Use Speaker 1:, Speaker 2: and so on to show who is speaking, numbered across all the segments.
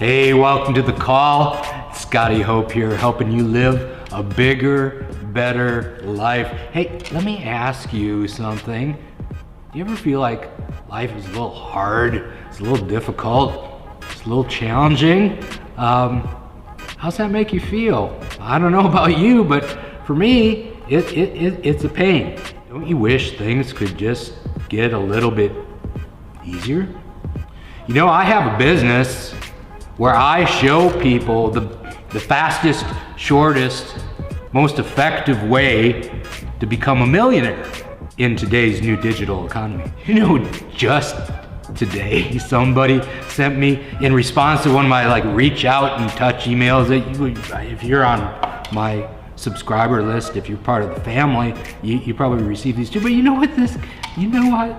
Speaker 1: Hey, welcome to the call. Scotty Hope here, helping you live a bigger, better life. Hey, let me ask you something. Do you ever feel like life is a little hard? It's a little difficult? It's a little challenging? How's that make you feel? I don't know about you, but for me, it's a pain. Don't you wish things could just get a little bit easier? You know, I have a business where I show people the fastest, shortest, most effective way to become a millionaire in today's new digital economy. You know, just today, somebody sent me, in response to one of my reach out and touch emails, that if you're on my subscriber list, if you're part of the family, you probably receive these too. But you know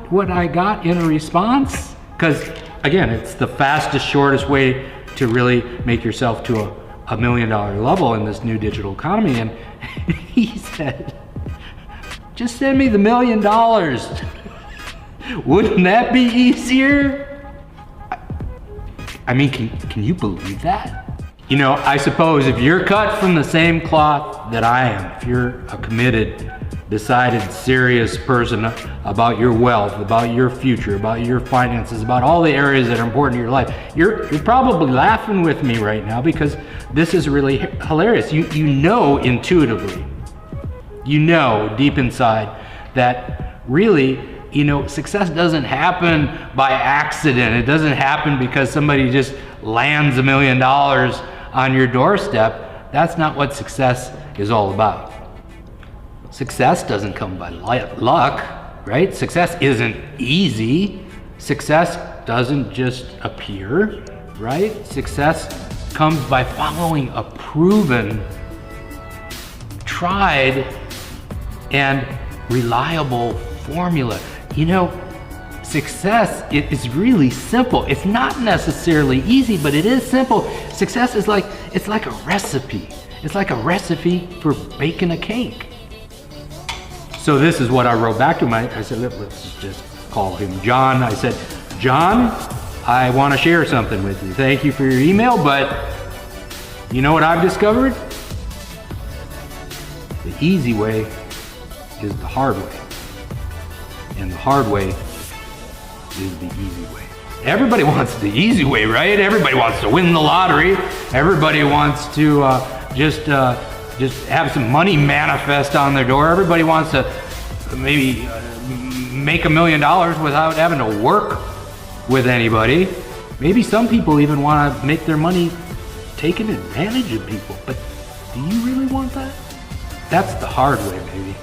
Speaker 1: what I got in a response? Because again, it's the fastest, shortest way to really make yourself to a $1 million level in this new digital economy. And he said, just send me the $1 million. Wouldn't that be easier? I mean, can you believe that? You know, I suppose if you're cut from the same cloth that I am, if you're a committed, decided, serious person about your wealth, about your future, about your finances, about all the areas that are important in your life, you're probably laughing with me right now, because this is really hilarious. You know intuitively, you know deep inside that really, you know, success doesn't happen by accident. It doesn't happen because somebody just lands $1 million on your doorstep. That's not what success is all about. Success doesn't come by luck, right? Success isn't easy. Success doesn't just appear, right? Success comes by following a proven, tried, and reliable formula. You know, success is really simple. It's not necessarily easy, but it is simple. Success is like a recipe. It's like a recipe for baking a cake. So this is what I wrote back to him. I said, let's just call him John. I said, John, I want to share something with you. Thank you for your email, but you know what I've discovered? The easy way is the hard way. And the hard way is the easy way. Everybody wants the easy way, right? Everybody wants to win the lottery. Everybody wants to just have some money manifest on their door. Everybody wants to maybe make $1 million without having to work with anybody. Maybe some people even want to make their money taking advantage of people. But do you really want that? That's the hard way, baby.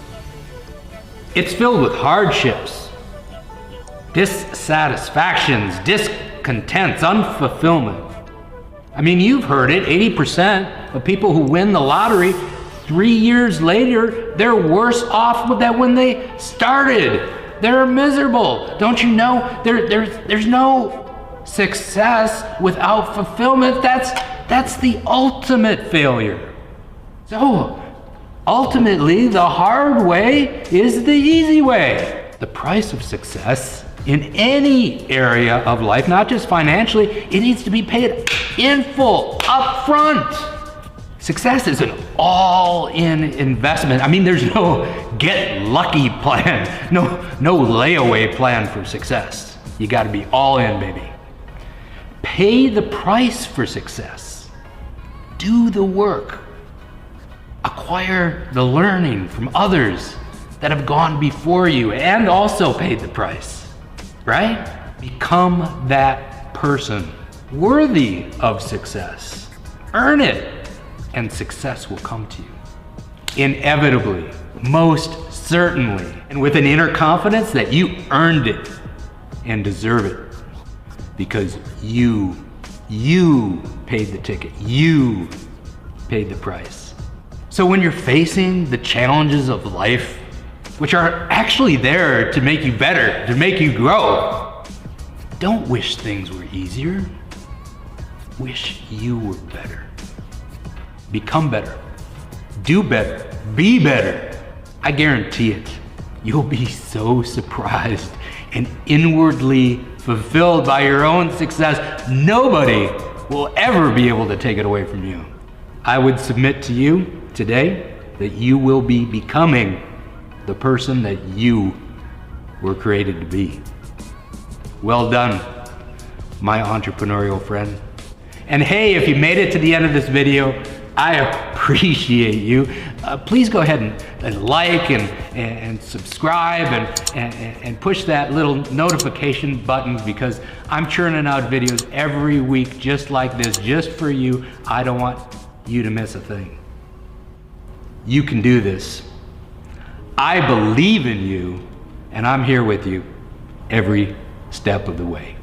Speaker 1: It's filled with hardships, dissatisfactions, discontents, unfulfillment. I mean, you've heard it, 80% of people who win the lottery, 3 years later, they're worse off than when they started. They're miserable. Don't you know? There's no success without fulfillment. That's the ultimate failure. So, ultimately, the hard way is the easy way. The price of success in any area of life, not just financially, it needs to be paid in full, up front. Success is an all-in investment. I mean, there's no get lucky plan, no layaway plan for success. You gotta be all in, baby. Pay the price for success. Do the work. Acquire the learning from others that have gone before you and also paid the price. Right? Become that person worthy of success. Earn it, and success will come to you. Inevitably, most certainly, and with an inner confidence that you earned it and deserve it. Because you paid the ticket. You paid the price. So when you're facing the challenges of life, which are actually there to make you better, to make you grow, don't wish things were easier. Wish you were better. Become better. Do better. Be better. I guarantee it. You'll be so surprised and inwardly fulfilled by your own success. Nobody will ever be able to take it away from you. I would submit to you today that you will be becoming the person that you were created to be. Well done, my entrepreneurial friend. And hey, if you made it to the end of this video, I appreciate you. Please go ahead and like and subscribe and push that little notification button, because I'm churning out videos every week just like this, just for you. I don't want you to miss a thing. You can do this. I believe in you, and I'm here with you every step of the way.